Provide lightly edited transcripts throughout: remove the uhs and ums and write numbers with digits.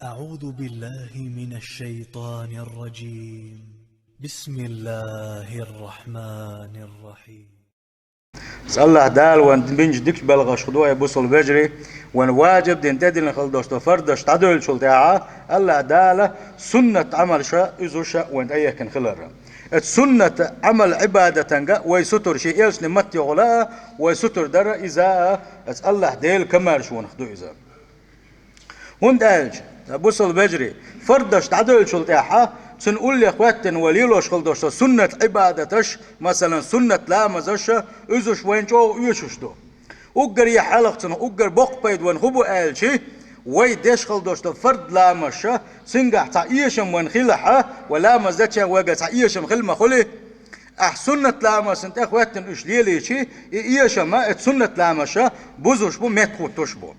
أعوذ بالله من الشيطان الرجيم. بسم الله الرحمن الرحيم. الله دال وان بنج ديك بلغش خدوه بوصل بجري وان واجب دين تدين خلدوش تفردش تعدل شلتاعه الله دال سنة عمل شاء إزوشا وان أيه كان خلرها سنة عمل عبادة تنجا ويستر شيء إيش نمت يغلا ويستر در إذا الله دال كمال شو نخدو إذا هون دالج بوصل بجري فردش تعدل شلتاعه سنقول لإخواتنا وليلوش خلدوش سنة عبادتش مثلا سنة لا مزش إزوش وين جو يشوش دو أقر يحلقتنا أقر بق بيد وين خبو آلشي ويدش خلدوش فرد لا مشا سنقع تعيشم وين خلحة ولا مزدش وقع تعيشم خلما خلي سنة لا مسنت إخواتنا إشليلي شي إيشم ما سنة لا مشا بوزوش بو متخوت تشبو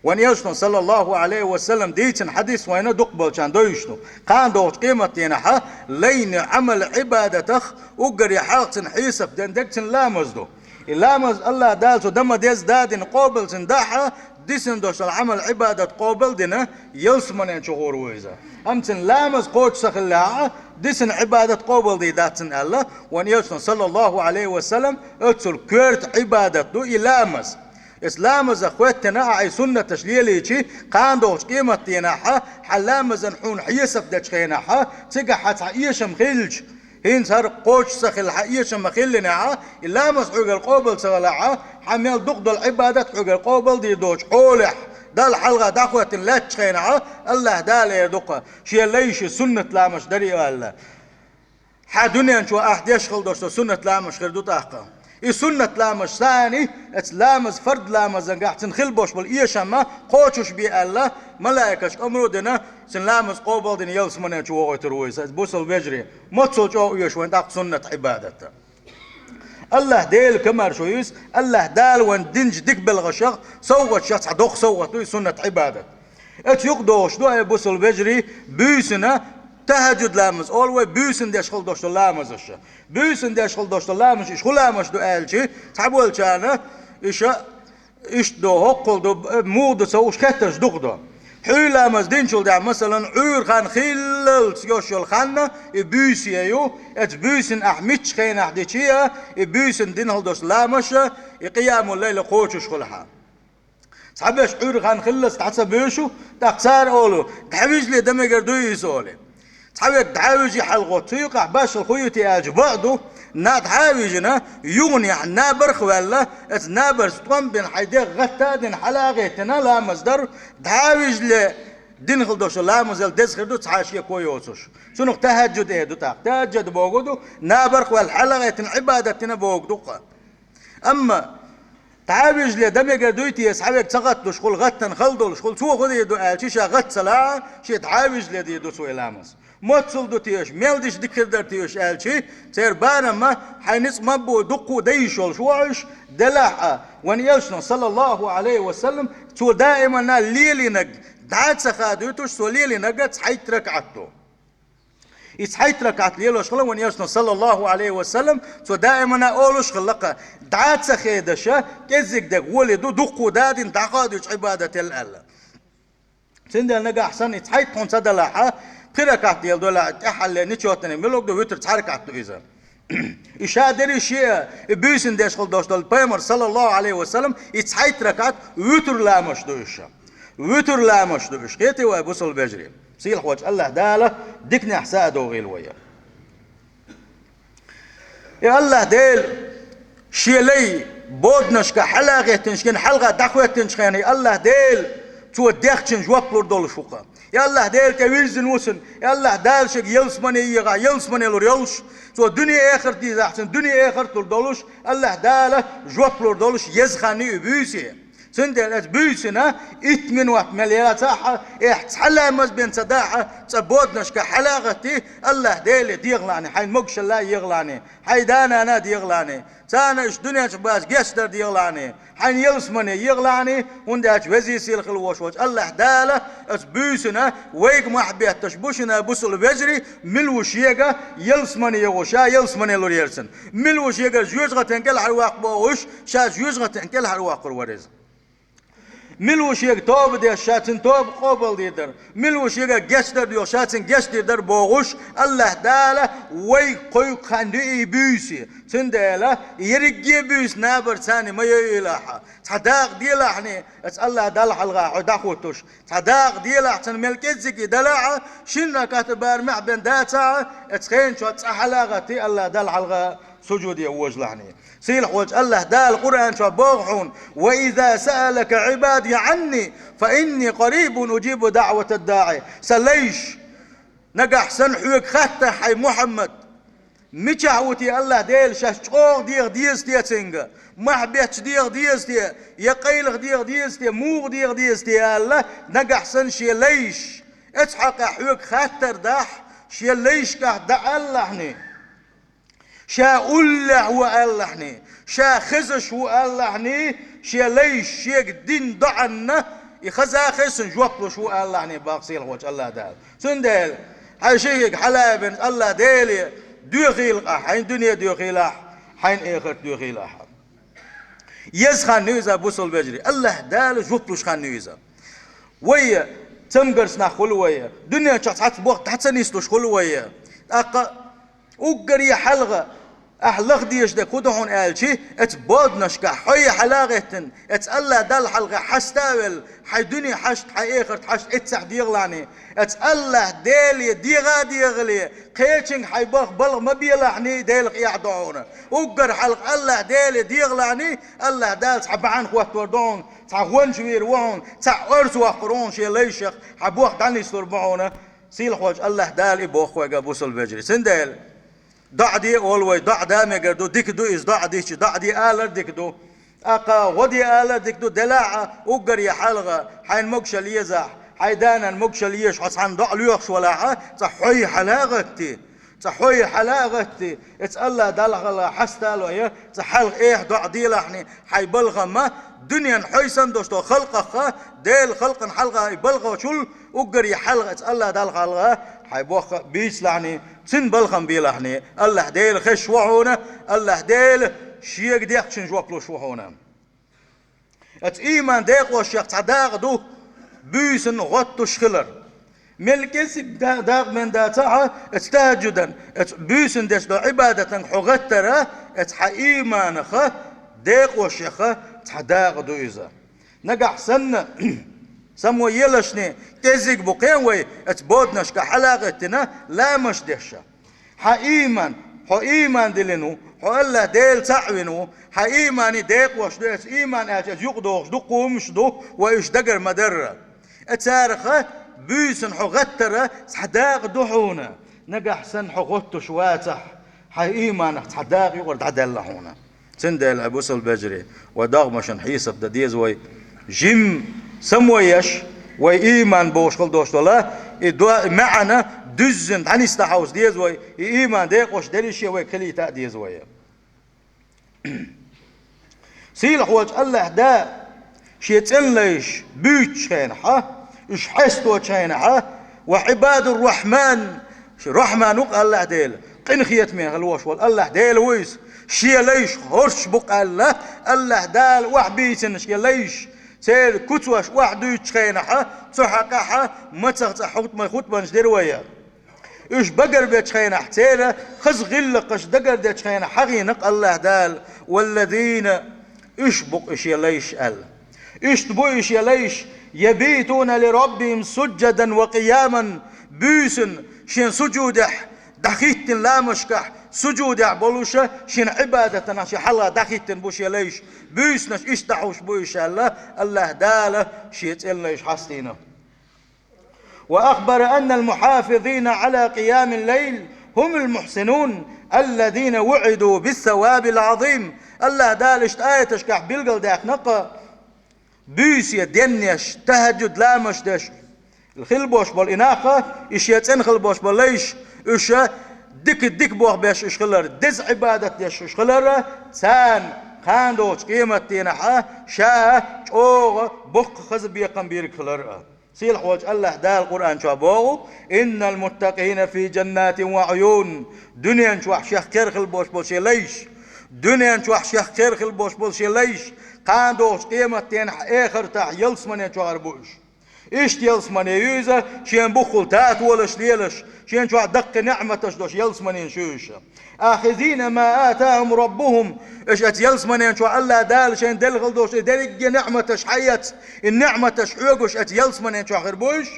وان يشنو صلى الله عليه وسلم ديتن حديث وين دقبل كان دويشنو قان دوش قيمتين ها لين عمل عبادتخ وقر يحاقتن حيسب دندكتن لامزدو اللامز الله دالتو دم ديز دادن قوبل تنداحا ديسن دوش العمل عبادة قوبل دينا يلسمن شغور ويزا امتن لامز قوش سخلاها ديسن عبادة قوبل دي داتن الله وان يشنو صلى الله عليه وسلم اتسل كيرت عبادة دو يلامز إسلام زخوتنا أي سنة تشليلي شيء قاندوش قيمة تناحة حلام زنحون حيسف دشخيناحة تيجا حتى إيشم خلج هين صار قوش سخل حيشم خلناحة إلا مسحوق القوبل سغلاحة حمل دقد العبادة حوق القوبل دي دوش حولح دال حلقة دخوة لا تشخيناحة الله دال يدقها شيء ليش سنة لا مش دري الله حدنيا شو أحد يشغل دوش سنة لا مش غير دوت أحقا سنة لامش ثاني لامز فرد لامز قاعد تنخل بوش بل إيشما قوتش بي الله ملائكش أمرو دنا سن لامز قوبل دنا يلس من يشوه ترويس بوصل بجري متصل جو إيش وين تاق سنة عبادته الله ديل كمار شويس الله دال وين دنج ديك بالغشق سوت شخص دوخ سوت سنة عبادة يقدوش دو بوصل بجري بيسنا تهجد لامز أول بيسن ديش خل دوش لامز الش بيسن ديش خل دوش لامز إيش خل لامز دو ألشي تعبوا الشانة إيش دو هقل دو مود سوش كتش دغدا حيل لامز دينشل دع مثلا عور خان خلل سيوشل خانة بيسي يو بيسن أحميتش خين أحديشيا بيسن دين هل دوش لامز قيام الليل قوتش خلها صحبش عور خان خلص تحسب بيشو تقصار أولو تحويج لي دم يقردو يسولي تحاول تعاوجي حلقة يقع باش الخيوتي أجبعده ناتحاوجنا يغني عن نابرخ ولا نابر ستوان بين حيديق غتا دين حلاقيتنا لا مصدر تعاوج ل دين خلدوش لا مزال دز خردو تحاشيه كويوسوش شنو تهجد ايدو تاق تهجد بوغدو نابرخ والحلقيتنا عبادتنا بوغدو أما تعاوج لي دم يقدويتي يسحبك تغطلو شغل غتا خلدو شغل سوى خذ يدو آلشي شا غت سلاع شي تعاوج لي دي يدو سوى لامس موتصل دو تيش ميلدش دكر در تيش آلشي سير بانما حينس مبو دقو ديشول شوعش دلاحة وان يلشنا صلى الله عليه وسلم تو دائما ليلي نق دعات سخادوتوش سو ليلي نقت حيت ركعتو يتحيت ركعت ليلوش خلا وان يلشنا صلى الله عليه وسلم تو دائما أولوش خلقا دعات سخيدشا كزيك دق ولدو دقو دادين دعقادوش عبادة الألا سندل نقا أحسن يتحيت خونسا دلاحة قركات ديال دولا تحل نيتشوتني ملوك دو ويتر تحركات إذا إشادري شيء بيسن ديش خل دوش دول بيمر صلى الله عليه وسلم يتحيت ركعت ويتر لامش دوشا ويتر لامش دوش كيتي وابوصل بجري سيل وجه الله داله ديكني احساء دوغيل ويا يا الله ديل شيلي بودنش كحلقه تنشكن حلقه دخوه تنشكني الله ديل تو ديختن جوابلور دول شوقه يا الله ديل كويزن وسن يا الله دال شق يلسمني يغا يلسمني لور يلش تو دنيا اخر دي احسن دنيا اخر تول دولش الله داله جوابلور دولش يزخاني بيسي سندل بيسنا إتمن وقت مليارات صاحة إحتحلا مز بين صداحة تبودنش كحلاقتي الله ديل ديغلاني حين مقش الله يغلاني حيدانا أنا ديغلاني سانا إش دنيا شباز جسدر ديغلاني حين يلسمني يغلاني ونداش وزي سيل خلوش وش الله دالة بيسنا ويق محبيت تشبوشنا بوصل بجري ملوش يغا يلسمني يغوشا يلسمني لور يرسن ملوش يغا جوجغة تنكل حرواق بوش شا جوجغة تنكل حرواق الورز ملوش يك توب دي شاتن توب قبل ديدر ملوش يك جستر دي شاتن جست ديدر بوغش الله داله وي قوي خاندي بيسي سنداله يرجي بيس نابر ثاني ما يلاحا صداق دي لحني اس الله دال حلقه داخوتش صداق دي لحن ملكزك دلع شنا كاتبار معبن داتا اتخين شو حلقتي الله دال حلقه سجودي وجلحني سيل حوج الله دا القرآن شو بوغحون وإذا سألك عبادي عني فإني قريب أجيب دعوة الداعي سليش نجح سنحوك خطة حي محمد ميشعوتي الله ديل شاشقوغ ديغ ديستي تنجا محبيتش ديغ ديستي يقيلغ ديغ ديستي موغ ديغ ديستي الله نجح سنشي ليش اتحق حوك خطر داح شي ليش كه دع الله شا أولح وألحني شا خزش وألحني شا ليش شيك دين ضعنا يخزا خسن جوبلش وألحني باقسيل وجه الله دال سندل هاي شيك حلابن الله ديلي دوخيل حين دنيا دوخيل حين آخر دوخيل يز خان نيزا بوصل بجري الله دال جوبلش خان نيزا ويا تمقرس ناخل ويا دنيا شخص بوقت حتى نيستوش خل ويا وقري حلقة أحلق ديش ده كودهون قالشي اتبودنش كحي حلاغتن اتسأله دل حلقة حستاول حي دنيا حشت حي اخرت حشت اتسح ديغلاني اتسأله ديلي ديغا ديغلي قيتشن حي باخ بلغ ما بيلحني ديلق يعدعونا وقر حلق الله ديلي ديغلاني الله دال سحبعان خوات وردون سحوان شوير وون سحورس وقرون شي ليشخ حبوخ داني سربعونا سيل خوش الله دال يبوخ وقا بوصل بجري سندل ضع دي أولوي ضع دامي قردو ديكدو إز ضع ديش ضع دي آلر ديكدو أقا غدي آلر ديكدو دلاعة وقر يا حلغة حين مقشل يزح حيدانا مقشل يش حسن ضع ليوخش ولاعة صحوي حلاغتي صحوي حلاغتي اتسأله دلغة حستالو يا صحلغ إيه ضع دي لحني حيبلغ ما دنيا حيسن دوستو خلقه ديل خلق حلقة يبلغ وشل وقر يا حلغة اتسأله دلغة حيبوخ بيس لعني سن بلخم بيلحني الله ديل خش وحونا الله ديل شيك ديك شنجوكلو شوحونا ات ايمان ديق وشيك تعداغ دو بيسن غطو شخلر ملكس داغ من داتها استهجدا ات بيسن ديش دو عبادة حغترة ات حا ايمان خ ديق وشيخ تعداغ دو ايزا نقع سن سمو يلشني كزيك بقيوي اتبودنش كحلاقتنا لا مش دهشة حا إيمان دلنو حا الله ديل تعوينو حا إيماني ديق وش ديس إيمان أجاز يقدوش دو قومش دو وإيش دقر مدرة اتسارخة بيسن حا غترة سحداق دوحونا نقح سن حا غتو شواتح حا إيمان سحداق يقرد عدل لحونا سندل أبوس البجري وداغمشن حيسب دا ديزوي جيم سمويش وإيمان بوش خل دوش ولا معنا دزن عني استحوس ديزوي إيمان ديقوش دليشي وكلي تا ديزوي سيل حوج الله دا شيتن ليش بيت شينحة إش حستو شينحة وعباد الرحمن رحمن الله ديل قنخيت من الوش والله ديل ويس شي ليش هرش بق الله دال وحبيتن شي ليش سير كتوش واحد يتخينها تحققها ما تحط ما يخوت بنجدر ويا إيش بقر بيتخينها سير خز غلقش دقر بيتخينها حقينق الله دال والذين إيش بق إيش يليش إيش تبو إيش يليش يبيتون لربهم سجدا وقياما بيسن شين سجودح دخيت لا مشكح سجود بولوشة شين عبادة ناشي حلا دخيت بوش يليش بيسنش اشتحوش بوش الله داله شيت إليش حستينه وأخبر أن المحافظين على قيام الليل هم المحسنون الذين وعدوا بالثواب العظيم الله دالش آيتش كح بيلقل داك نقا بيس يدنيش تهجد لا مشدش الخلبوش بالإناقة إيش يتسن خلبوش بالليش إيش ديك بوخ بيش إيش خلر دز عبادة يش إيش خلر سان خاندوش قيمة تينحا شاه أوغ بوخ خزب يقن بيرك خلر سيل حوج الله دا القرآن شابوه إن المتقين في جنات وعيون دنيا شوح شيخ كرخ البوش بوشي ليش دنيا شو شيخ خير خل بوش بول شي ليش قاندوش قيمة تين آخر تاع يلس من شو عربوش إيش يلس من يوزا شين بخل تات ولش ليلش شين شو دق نعمة تشدوش يلس من شوش آخذين ما آتاهم ربهم إيش يلس من شو الله دال شين دل خلدوش درج نعمة حيات النعمة حيوش يلس من شو عربوش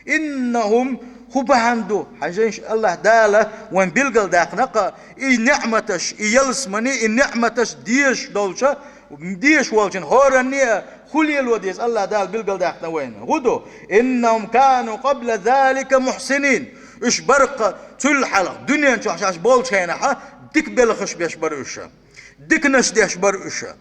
إنهم خبهندو حاجين الله داله وين بيلقل داق نقا إي نعمتش يلس مني النعمتش ديش دولشة ديش والشن هورنيا خلي الوديس الله دال بيلقل داق وين غدو إنهم كانوا قبل ذلك محسنين إيش برق تل حلق دنيا شو عشاش بولش هنا ها ديك بلخش بيش برؤشة ديك نشديش برؤشة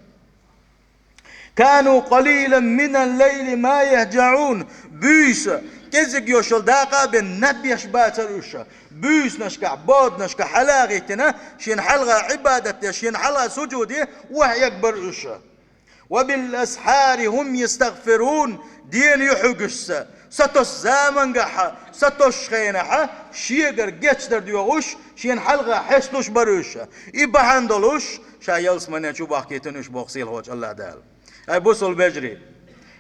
كانوا قليلا من الليل ما يهجعون بيس كزق يوشل داقا بالنبي شبات الوشة بيس نشكع بود نشكع حلاغيتنا شين حلغة عبادتي شين حلغة سجودي وهي يكبر وشة وبالأسحار هم يستغفرون دين يحقش ستوش زامن قحا ستوش خينحا شيقر جيتشتر ديوغوش شين حلغة حسنوش بروشة إبهاندلوش شا يلس من يشو باقيتنوش بوغسيل هوش الله دال أي بوصل بجري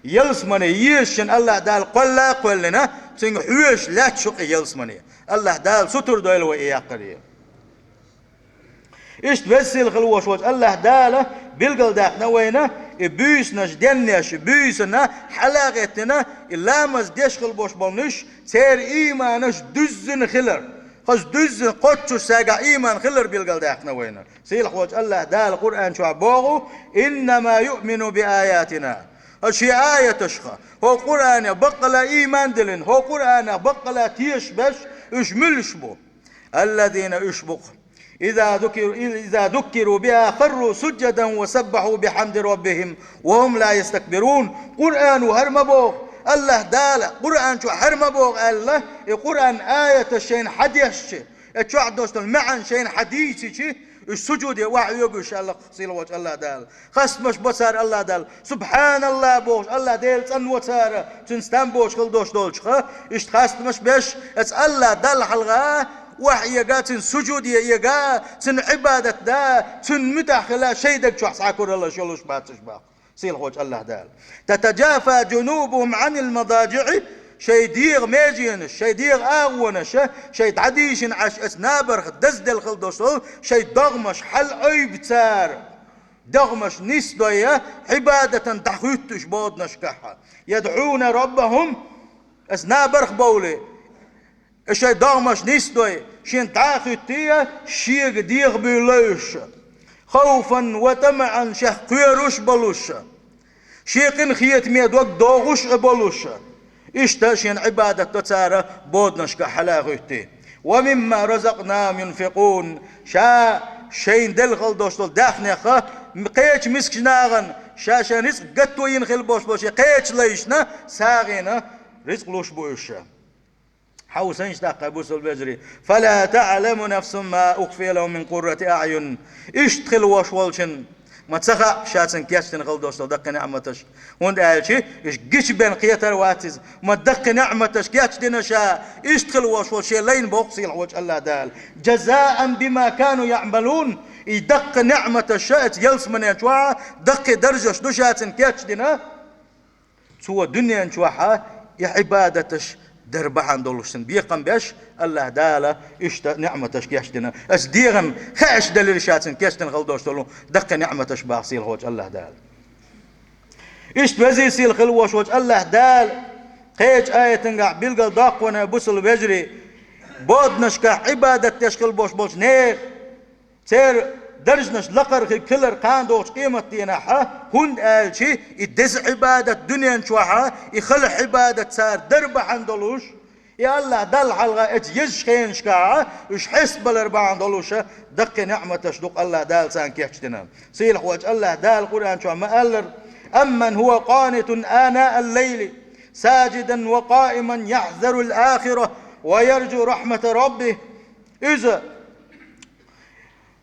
يلس مني يشن الله دال قلا قلنا تنج حوش لا تشق يلس مني الله دال ستر دويل وإياقري إيش تبسل خلوش وش الله دال بيلقل داقنا وينا بيس نش دنيش بيسنا حلاقتنا إلا مز ديش خلبوش بلنش سير إيمانش دزن خلر خش دزن قطش ساقع إيمان خلر بيلقل داقنا وينا سيل خوش الله دال القرآن شو عبوغو إنما يؤمن بآياتنا أشي آية تشخى هو قرآن بقلا إيمان دلن هو قرآن بقلا تيش بش اشملش بو الذين اشبق إذا ذكروا بها خروا سجدا وسبحوا بحمد ربهم وهم لا يستكبرون قرآن هرم بوغ الله دال قرآن شو هرم بوغ الله قرآن آية الشين حديث شو عدوش المعن شين حديثي السجود وعي يقول الله خصيل وجه الله دال خصمش بصار الله دال سبحان الله بوش الله ديل تن وتار تنستان بوش خلدوش دولش خا إيش خصمش بش اس الله دال حلقة وحي يقا تن سجود يقا تن عبادة دا تن متاخلا شيدك شو حساكور الله شلوش باتش باق سيل وجه الله دال تتجافى جنوبهم عن المضاجع شي ديغ ميجينش شي ديغ اغونش شي تعديشن عش اسنابرخ دزدل خلدوشل شي دغمش حل عيب تار دغمش نسدوية عبادة تحوتش بود نشكحها يدعون ربهم اسنابرخ بولي شي دغمش نسدوية شين تاخوتية شيق ديغ بيلوش خوفا وطمعا شه قيروش بلوش شيقن خيت ميد وقت دوغوش بلوش إشتاشين عبادة تسارة بودنشك حلاغيتي ومما رزقناهم ينفقون شا شين دلخل دوشتل داخنخة قيش مسكناغن شا رزق قطو ينخل بوش بوشي قيش ليشنا ساغينا رزق لوش بوشا حوسنش داقة بوس البجري فلا تعلم نفس ما أخفي لهم من قرة أعين اشتخل وشولشن ما تسخى شاتن كياشتن غل دوستو دق نعمتش وند قالشي ايش جيش بين قيتر واتز ما دق نعمتش كياشتن شا اشتغل وشو شي لين بوقسي الوجه الله دال جزاء بما كانوا يعملون يدق نعمة الشات يلس من يجوا دق درجة شدو شاتن كياشتن سوى دنيا نشوحها يا عبادتش دربحان دولشتن بيقم بيش الله دالا اشتا نعمتش كيشتنا اسديغن خاش دليل شاتن كيشتن غلدوش دولو دق نعمتش باغسيل هوج الله دال اشت وزي سيل خلوش هوج الله دال قيج آية تنقع بيلقى داق وانا بوصل بيجري بودنش كعبادة تشكل بوش بوش نير سير درجنش لقر كلر قاندوش قيمة تيناحا هند آلشي يدز عبادة دنيا نشوحا يخل عبادة سار درب عندلوش يا الله دل حلقة يج خين شكاعة وش حسب الاربعة عندلوشة دق نعمة شدق الله دال سان كيحشتنا سيلح وجه الله دال قرآن شو ما ألر أمن هو قانت آناء الليل ساجدا وقائما يحذر الآخرة ويرجو رحمة ربه إذا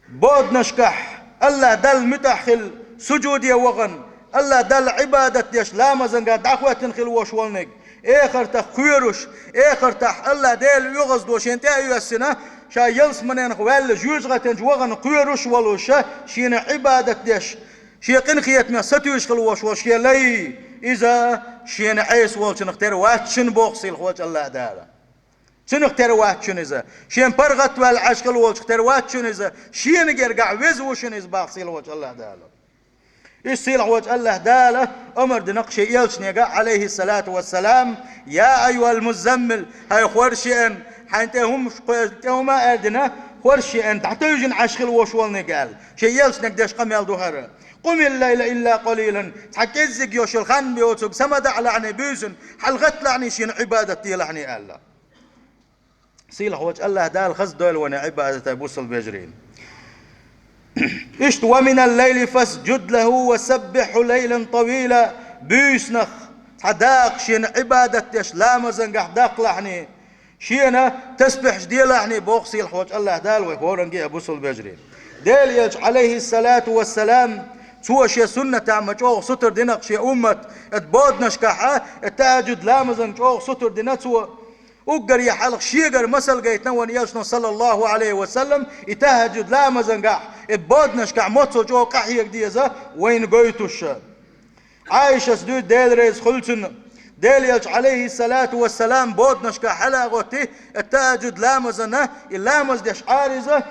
بود نشكح الله دل متحل سجود يا وغن الله دل عبادة يش لا مزنقا دعوة تنخل وشولنك آخر تخيرش آخر تح الله ديل يغز دوشين تأيو السنة شا يلس منين خوال جوزغة جوغن قيرش ولوشا شين عبادة ديش شي قنخيت ما ستوش خلوش وشي لي إذا شين عيس والش نختار واتشن بوخسي الخوش الله دالا شنختار واتشن إذا شين برغت والعشق الوالش اختار واتشن إذا شين جرقع وزوشن إذا باخسي الخوش الله دالا يصير وجه الله داله أمر دنقش يلش نيجا عليه الصلاة والسلام يا أيها المزمل هاي خورشين حنتهم هما أردنا خورشين تحتاجن عشق وشوال نقال شيء يلش نقدش قم يلدوهر قم الليل إلا قليلا تحكيزك يوش الخان بيوتك سمد على عني بيزن حلغت لعني شين عبادتي لعني الله سيل وجه الله دال خز دول وانا عبادة بوصل بيجرين إشت ومن الليل فاسجد له وسبح ليلا طويلا بيسنخ حداق شين عبادة لا زنقح داق لحني شينا تسبح جديل لحني بوخسي الحوج الله دال ويقولن أبوس البجري ديل يج عليه الصلاة والسلام سوى شي سنة تعمل ستر دينك شي أمة اتبود نشكحة التاجد لا زنقح ستر دينك سوى وقر يحلق شيقر مسل قيتنا ونيشنا صلى الله عليه وسلم يتهجد لا مزنقح ابودنش كع موتو جو قحيك ديزا وين قيتوش عايشة سدود ديل ريز خلتن ديل يلج عليه الصلاة والسلام بودنش كحلقوتي التهجد لا مزنه اللامز ديش عارزة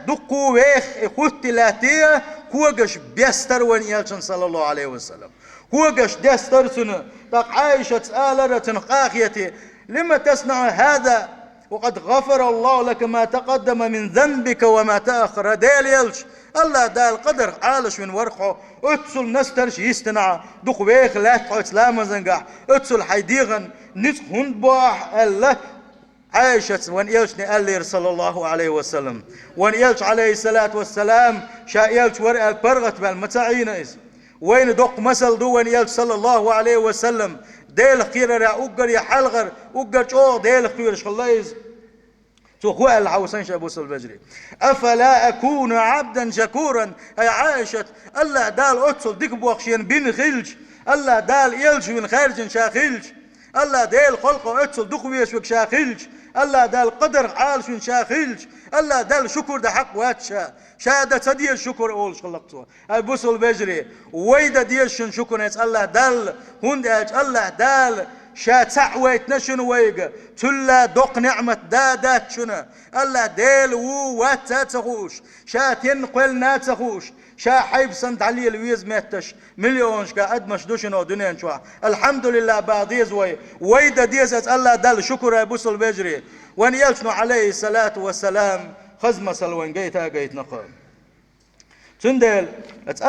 دقو ويخ اخوتي لاتيه كوغش بيستر ونيشنا صلى الله عليه وسلم كوغش ديستر سنة تق عايشة سآلة قاخيتي لما تصنع هذا وقد غفر الله لك ما تقدم من ذنبك وما تأخر ديل يلش الله دال قدر عالش من ورقه اتسل نسترش يستنع دق ويخ لا تحوت سلام زنقح اتسل حيديغن نسخ هندباح الله عايشة وان يلشني اللي صلى الله عليه وسلم وان يلش عليه الصلاة والسلام شا يلش ورقة برغت بالمتاعين إز وين دق مسل دو وان يلش صلى الله عليه وسلم ديل خير يا أقر يا حلغر أقر شو ديل خير شخلايز شو هو الحوسين شابوس البجري أفلا أكون عبدا شكورا أي عائشة الله دال أتصل ديك بوخشين بين خلج الله دال يلج من خارج شاخلج الله ديل خلقه أتصل دقويش وك شاخلج الله دال قدر عالش من شاخلج الله دال شكر ده حق واتشا شهادة تدي الشكر أول خلقته أي بوس البجري ويدا ديشن شكر الله دال هند الله دال شا تعويت نشن ويقى تلا دق نعمة دادات شنا الله ديل واتا تخوش شا تنقل ناتخوش شا حيب سنت علي الويز ميتش مليون شكا أدمش دوشنو دنيا شوا الحمد لله بعديز ويدا ديزت الله دال شكر أبوس البجري وان يلشنو عليه الصلاة والسلام خزمة سلوان قيت نقام تندل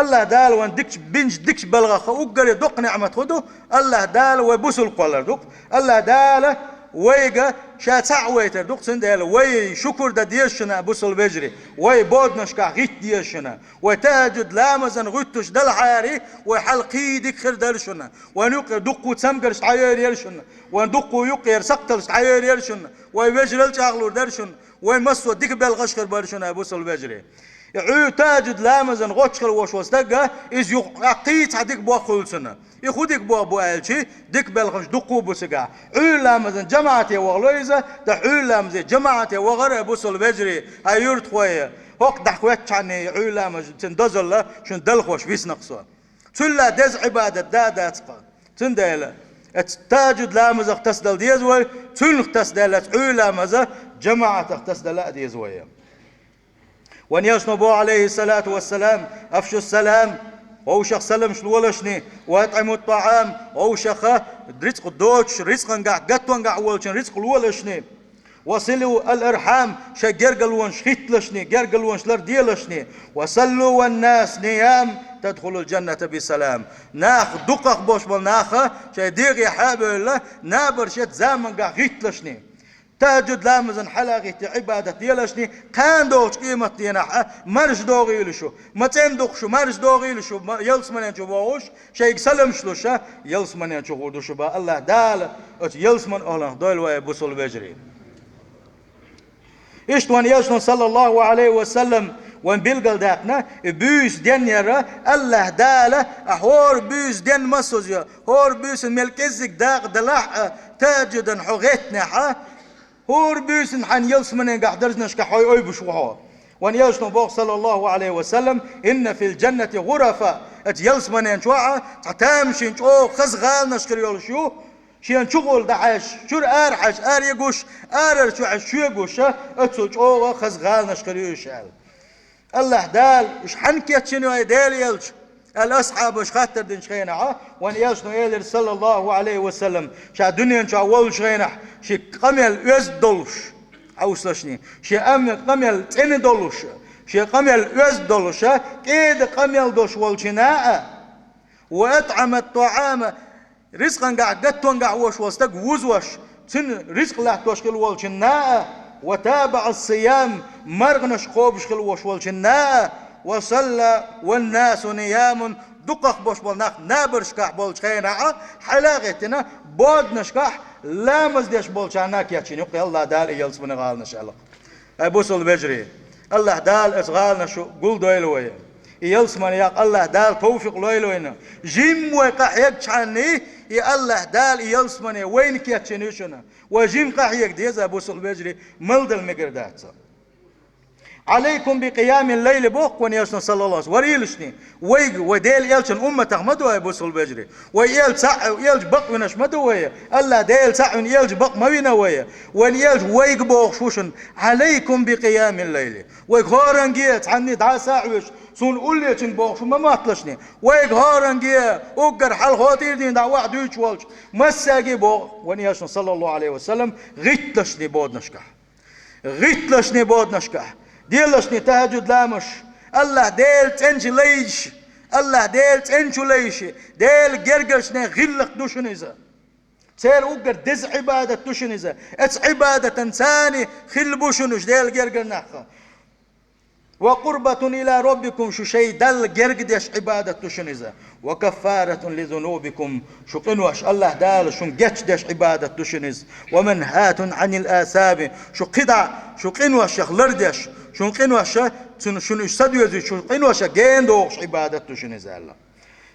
الله دال وان دكش بنج دكش بلغة أقر دق نعمة خدو الله دال وبوس القلر دق الله دال ويجا شا تعويتر دق تندل وي شكر دا ديشنا بوس البجري وي بودنش كا غيت ديشنا وتهجد لامزن غيتش دل حياري وحلقي ديك خير دلشنا ونقر دق تسمقر شعير يلشنا وندق يقير سقتل شعير يلشنا ويوجرل شاغلور درشن ويمسو ديك بالغشخر برشنا بوس البجري تاجد لامزن غوشخل وش وستقى إز يقيت عديك بوا خلصنا يخودك بوا ألشي ديك بالغش دقو بسقى لامزن جماعتي وغلويزة لامزن جماعتي وغر بوس البجري هايورت خويا هوك دحكويت عني لامزن تندزل شن دلخوش بيس نقصوا تلا دز عبادة دادات تندل تاجد لامز اختصدل ديزوي تل اختصدلت لامز جماعة اختصدل ديزوي وان يشنبو عليه الصلاة والسلام أفشوا السلام ووشخ سلم شلولشني وأطعموا الطعام ووشخ رزق الدوش رزق انقع قطو انقع ولشن رزق الولشني وصلوا الأرحام شا جرقلون شخيتلشني جرقلون شلر ديلشني وصلوا والناس نيام تدخلوا الجنة بسلام ناخ دقق بوش بالناخ شا ديغي حابل الله نابر شت زامن قع غيتلشني تاجد لامزن حلاقي عبادة ديالشني كان دوش قيمة دينا مرش دوغي لشو ما تندوخشو مرش دوغي لشو يلس من ينشو بوش شيء سلم شلوشا يلس من ينشو غودوشو با الله دال يلس من الله دويل وي بوصل بجري اشتوان يشنو صلى الله عليه وسلم وان بيلقل داقنا بيس دين يرى الله دالة هور بيس دين مسوزيا هور بيس ملكزك داق دلح تاجدا حغيتنا هور بيس حن يلسمن قحدرزنا شكحوي أي بشوها وان يلسنا بوغ صلى الله عليه وسلم إن في الجنة غرفة يلسمن ينشوعة تامشين شو خزغال نشكر يلشو شيان شغل دعاش شور أرحش يقوش شو عش شو يقوش أتسوج أوه خزغال نشكريو شال الله دال إيش حنكيت شنو يدال يلش الأصحاب إيش خاطر دين شخينا وان يلشنو يلر صلى الله عليه وسلم شا دنيا شا أول شخينا شي قميل يز دولش عوصلشني شي قميل تين دولش شي قميل يز دولش كيد قميل دوش والشناء وأطعم الطعام رزقا قاعد قتون قاعد وش وستق وزوش تن رزق لا توشكل والشناء وتابع الصيام مرغنش خوبش خل وش والشناء وصلى والناس نيام دقق بوش بالناق نابرش كح بولش خينا حلاقتنا بود نشكح لا مزديش بولشاناك يا تشيني الله دال يلس من غالنا شالق ابوسل بجري الله دال اسغالنا شو قول دويلويه يلسمن يا الله دال توفيق لويلوينا جيم وقحيك شاني يا الله دال يلسمن وين كيتشنيشنا وجيم قحيك ديز ابو سلبجري ملد المقردات عليكم بقيام الليل بوق ونيشنا صلى الله عليه وسلم وريلشني ويج وديل يلشن أمة تحمدوا ابو سلبجري ويل سع يلج بق ونشمدوا ويا الله ديل سع يلج بق ما وينا ويا ونيلج ويج بوق شوشن عليكم بقيام الليل ويج هورنجيت عني دعا ساعوش سون قولي تشن بوق شو ما مطلشني ويج هورنجيا وقر حال خاطر دين دع واحد يتشوالش مساجي بوق ونيشنا صلى الله عليه وسلم غيتلشني بود نشكح غيتلشني بود نشكح ديلشني تهجد لامش الله ديل تنج ليش الله ديل تنج ليش ديل جرجشني غلق دوشنيزا سير وقر دز عبادة دوشنيزا اتس عبادة انساني خلبوشنوش ديل جرجر ناخا وقربة إلى ربكم شو شيء دل جرجدش عبادة دوشنيزا وكفارة لذنوبكم شو قنوش الله دال شو جتش عبادة دوشنيز ومنهات عن الآثام شو قدع شو قنوش خلردش شو قنوش شنو يستدوي شو قنوش جندوش عبادة دوشنيز الله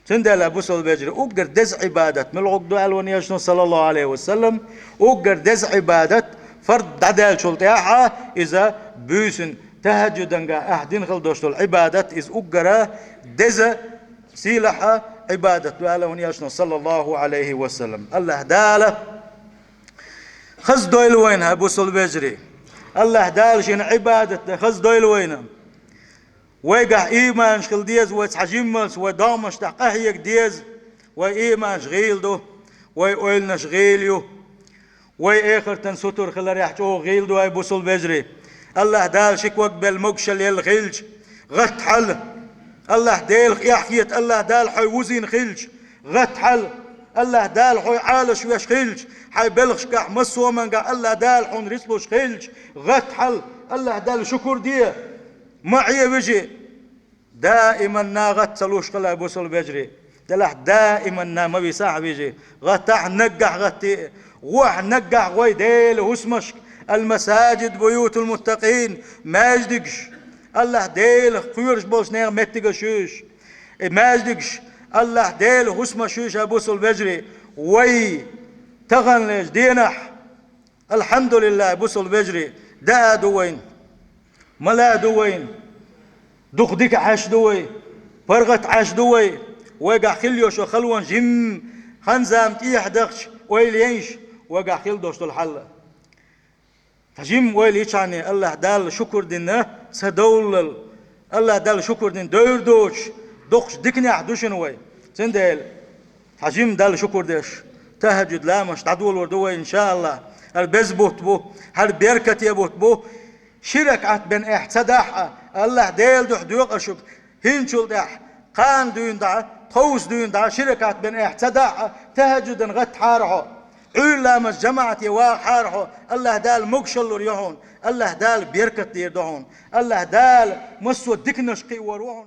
تندل أبو سول بجري أقدر دز عبادة من العقد الونيشن صلى الله عليه وسلم أقدر دز عبادة فرد ددال شلتها إذا بيسن تهجدنجا أحدين خلدوش العبادة إذ أقدر دز سيلحة عبادة الونيشن صلى الله عليه وسلم الله داله خز دويل وينها أبو سول بجري الله دال شين عبادة خز دويل وينها ويقع إيمان شغل ديز ويتحجمس ودامش تحقيق ديز وإيمان شغيل دو ويقولنا شغيليو وآخر تنسطر خلال يحجو غيل دو بوصل بجري الله دال شكوك بالمقشل يلغيلج غت حل الله دال يحكيت الله دال حي وزين خيلج غت حل الله دال حي عالش ويش خيلج حي بلغش كح مسو من الله دال حون رسلوش خيلج غت حل الله دال شكر ديه معي بيجي دائما ناغت سلوش قلا بوصل بجري دلح دائما ما بيساع بيجي غتح نقح غتي وح نقح ويديل واسمش المساجد بيوت المتقين ما يجدقش الله ديل خيرش بوش نير متقشوش ما يجدقش الله ديل واسمشوش بوصل بجري وي تغنلش دينح الحمد لله بوصل بجري دا دوين ملا دوين دخدك عاش دوي فرغت عاش دوي وقع خليوش وخلوان جم خنزام تيح دخش ويلينش وقع خل دوشت الحل فجم ويليش عني الله دال شكر دينا سدول الله دال شكر دين دور دوش دخش دكني عدوشن وي سندل فجم دال شكر ديش تهجد لا مش تعدول وردوي ان شاء الله البزبوت بو هل بيركت يبوت بو شرك عت بن احتداح الله ديل دح دوق اشوف هنشل دح قان دون دع توس دون دع شرك عت بن احتداح تهجد غت حارحو علا مس جماعة يوا حارحو الله دال مقشل ريحون الله دال بيركت يردهون الله دال مسو دكنش قي وروحون